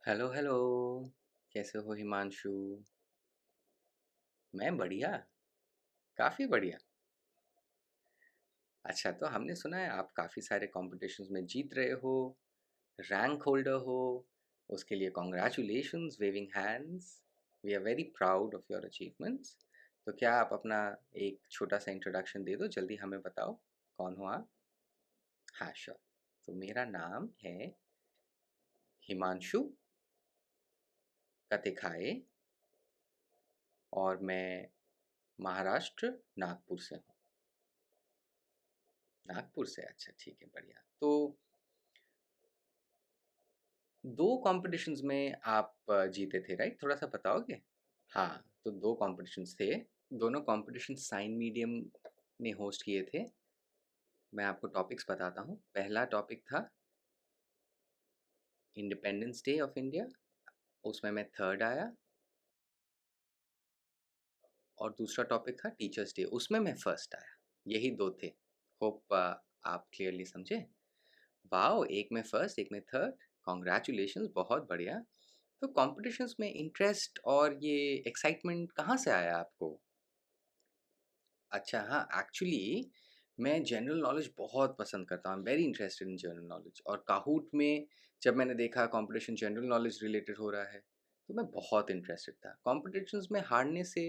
Hello hello. कैसे हो हिमांशु? मैं बढ़िया। काफ़ी बढ़िया। अच्छा, तो हमने सुना है आप काफ़ी सारे कॉम्पिटिशन्स में जीत रहे हो, रैंक होल्डर हो। उसके लिए congratulations, waving hands. We are very proud of your achievements. तो क्या आप अपना एक छोटा सा इंट्रोडक्शन दे दो, जल्दी हमें बताओ कौन हो आप? हाँ, श्योर। तो मेरा नाम है हिमांशु कतिखाए और मैं महाराष्ट्र नागपुर से हूँ। नागपुर से, अच्छा ठीक है, बढ़िया। तो 2 कॉम्पिटिशन्स में आप जीते थे, राइट? थोड़ा-सा बताओगे? हाँ, तो 2 कॉम्पिटिशन्स थे। दोनों कॉम्पिटिशन साइन मीडियम ने होस्ट किए थे। मैं आपको टॉपिक्स बताता हूँ। पहला टॉपिक था इंडिपेंडेंस डे ऑफ इंडिया, उसमें मैं 3rd आया। और दूसरा टॉपिक था टीचर्स डे, उसमें मैं फर्स्ट आया। यही 2 थे। होप आप क्लियरली समझे। वाओ! एक में फर्स्ट, एक में थर्ड। कांग्रेचुलेशंस, बहुत बढ़िया। तो कॉम्पिटिशन्स में इंटरेस्ट और ये एक्साइटमेंट कहाँ से आया आपको? अच्छा, हाँ, एक्चुअली मैं जनरल नॉलेज बहुत पसंद करता हूँ। I am very interested in general knowledge. और काहूट में जब मैंने देखा कॉम्पिटिशन जनरल नॉलेज रिलेटेड हो रहा है, तो मैं बहुत इंटरेस्टेड था। कॉम्पिटिशन्स में हारने से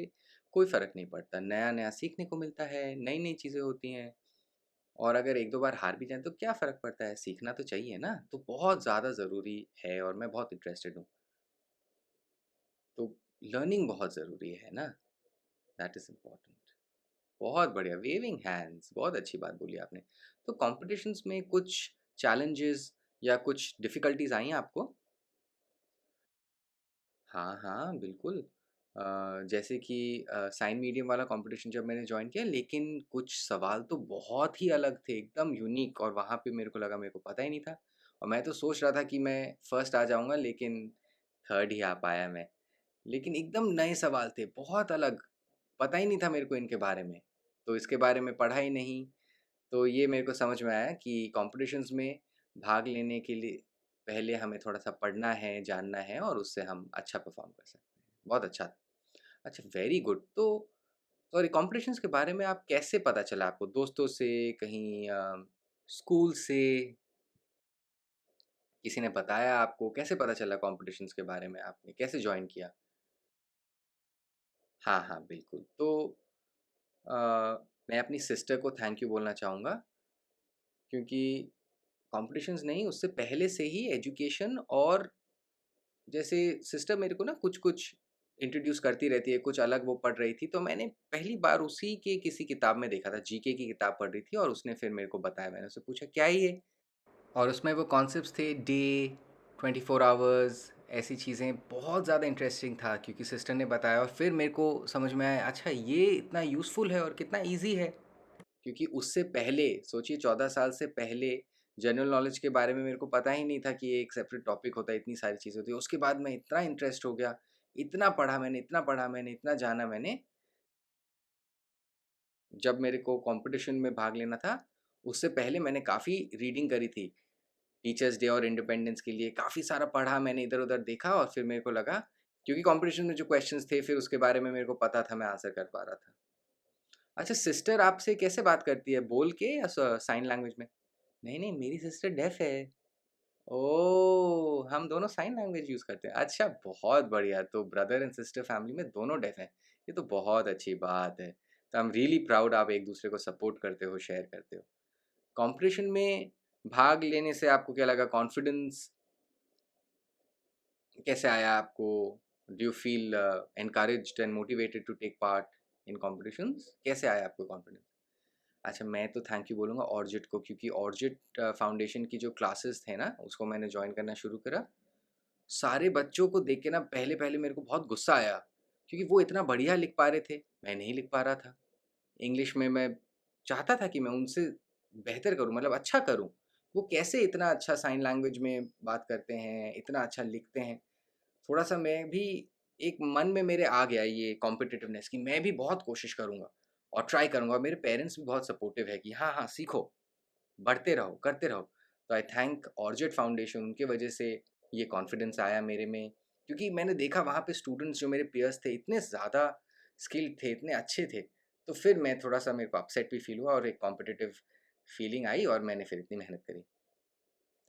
कोई फ़र्क नहीं पड़ता। नया-नया सीखने को मिलता है, नई-नई चीज़ें होती हैं। और अगर 1-2 बार हार भी जाएँ तो क्या फ़र्क पड़ता है, सीखना तो चाहिए ना। तो बहुत ज़्यादा ज़रूरी है और मैं बहुत इंटरेस्टेड हूँ। तो लर्निंग बहुत ज़रूरी है ना, दैट इज़ इम्पोर्टेंट। बहुत बढ़िया, वेविंग हैंड्स, बहुत अच्छी बात बोली आपने। तो कॉम्पिटिशन्स में कुछ चैलेंजेस या कुछ डिफ़िकल्टीज़ आई हैं आपको? हाँ, हाँ, बिल्कुल। जैसे कि साइन मीडियम वाला कॉम्पिटिशन जब मैंने जॉइन किया, लेकिन कुछ सवाल तो बहुत ही अलग थे, एकदम यूनिक, और वहाँ पे मेरे को लगा मेरे को पता ही नहीं था। और मैं तो सोच रहा था कि मैं फर्स्ट आ जाऊँगा, लेकिन थर्ड ही आ पाया मैं। लेकिन एकदम नए सवाल थे, बहुत अलग, पता ही नहीं था मेरे को इनके बारे में। तो इसके बारे में पढ़ा ही नहीं। तो ये मेरे को समझ में आया कि कॉम्पिटिशन्स में भाग लेने के लिए पहले हमें थोड़ा-सा पढ़ना है, जानना है, और उससे हम अच्छा परफ़ॉर्म कर सकते हैं। बहुत अच्छा। अच्छा, वेरी गुड। तो सॉरी, कॉम्पिटिशन्स के बारे में आप कैसे पता चला आपको? दोस्तों से, कहीं स्कूल से, किसी ने बताया आपको? कैसे पता चला कॉम्पिटिशन्स के बारे में आपने? कैसे जॉइन किया? हाँ, हाँ, बिल्कुल। तो अ, मैं अपनी सिस्टर को थैंक यू बोलना चाहूँगा, क्योंकि कॉम्पिटिशन्स नहीं, उससे पहले से ही एजुकेशन, और जैसे सिस्टर मेरे को ना कुछ-कुछ इंट्रोड्यूस करती रहती है, कुछ अलग वो पढ़ रही थी, तो मैंने पहली बार उसी के किसी किताब में देखा था, जीके की किताब पढ़ रही थी, और उसने फिर मेरे को बताया। मैंने उससे पूछा, "क्या है ये?" और उसमें वो कॉन्सेप्ट्स थे, डे, 24 आवर्स, ऐसी चीज़ें, बहुत ज़्यादा इंटरेस्टिंग था, क्योंकि सिस्टर ने बताया और फिर मेरे को समझ में आया, अच्छा ये इतना यूज़फुल है और कितना ईज़ी है। क्योंकि उससे पहले सोचिए, 14 साल से पहले जनरल नॉलेज के बारे में मेरे को पता ही नहीं था कि ये एक सेपरेट टॉपिक होता है, इतनी सारी चीज़ें होती हैं। उसके बाद मैं इतना इंटरेस्ट हो गया, इतना पढ़ा मैंने, इतना पढ़ा मैंने, इतना जाना मैंने। जब मेरे को कॉम्पिटिशन में भाग लेना था, उससे पहले मैंने काफ़ी रीडिंग करी थी। टीचर्स डे और इंडिपेंडेंस के लिए काफ़ी सारा पढ़ा मैंने, इधर-उधर देखा, और फिर मेरे को लगा, क्योंकि कॉम्पिटिशन में जो क्वेश्चंस थे, फिर उसके बारे में मेरे को पता था, मैं आंसर कर पा रहा था। अच्छा, सिस्टर आपसे कैसे बात करती है? बोल के या साइन लैंग्वेज में? नहीं, नहीं, मेरी सिस्टर डेफ है। ओह! हम दोनों साइन लैंग्वेज यूज़ करते हैं। अच्छा, बहुत बढ़िया। तो ब्रदर एंड सिस्टर फैमिली में दोनों डेफ हैं। ये तो बहुत अच्छी बात है। तो आई एम रियली प्राउड, आप एक-दूसरे को सपोर्ट करते हो, शेयर करते हो। कॉम्पिटिशन में भाग लेने से आपको क्या लगा? कॉन्फिडेंस कैसे आया आपको? Do you feel encouraged and motivated to take part in competitions? कैसे आया आपको कॉन्फिडेंस? अच्छा, मैं तो थैंक यू बोलूँगा ऑर्जिट को, क्योंकि ऑर्जिट फाउंडेशन की जो क्लासेस थे ना, उसको मैंने जॉइन करना शुरू करा। सारे बच्चों को देख के ना पहले-पहले मेरे को बहुत गुस्सा आया, क्योंकि वो इतना बढ़िया लिख पा रहे थे, मैं नहीं लिख पा रहा था। इंग्लिश में मैं चाहता था कि मैं उनसे बेहतर करूँ, मतलब अच्छा करूँ। वो कैसे इतना अच्छा साइन लैंग्वेज में बात करते हैं, इतना अच्छा लिखते हैं। थोड़ा-सा मैं भी, एक मन में मेरे आ गया ये कॉम्पिटिटिवनेस, कि मैं भी बहुत कोशिश करूँगा और ट्राई करूँगा। मेरे पेरेंट्स भी बहुत सपोर्टिव है कि हाँ, हाँ, सीखो, बढ़ते रहो, करते रहो। तो आई थैंक ऑर्चिड फाउंडेशन, उनके वजह से ये कॉन्फिडेंस आया मेरे में, क्योंकि मैंने देखा वहाँ पे स्टूडेंट्स जो मेरे पीयर्स थे इतने ज़्यादा स्किल्ड थे, इतने अच्छे थे, तो फिर मैं थोड़ा-सा मेरे को अपसेट भी फ़ील हुआ और एक कॉम्पिटिटिव फीलिंग आई और मैंने फिर इतनी मेहनत करी।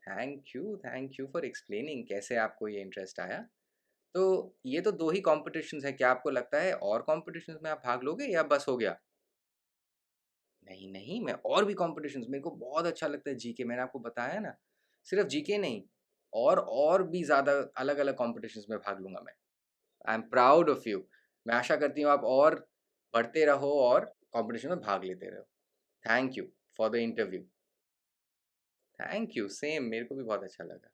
थैंक यू फॉर एक्सप्लेनिंग कैसे आपको ये इंटरेस्ट आया। तो ये तो 2 ही कॉम्पिटिशन्स हैं, क्या आपको लगता है और कॉम्पिटिशन्स में आप भाग लोगे या बस हो गया? नहीं, नहीं, मैं और भी कॉम्पिटिशन्स मेरे को बहुत अच्छा लगता है जीके, मैंने आपको बताया ना, सिर्फ़ जीके नहीं और भी ज़्यादा अलग-अलग कॉम्पिटिशन्स में भाग लूँगा मैं। I am proud of you. मैं आशा करती हूँ आप और बढ़ते रहो और कॉम्पिटिशन में भाग लेते रहो। Thank you for the interview. Thank you, same मेरे को भी बहुत अच्छा लगा।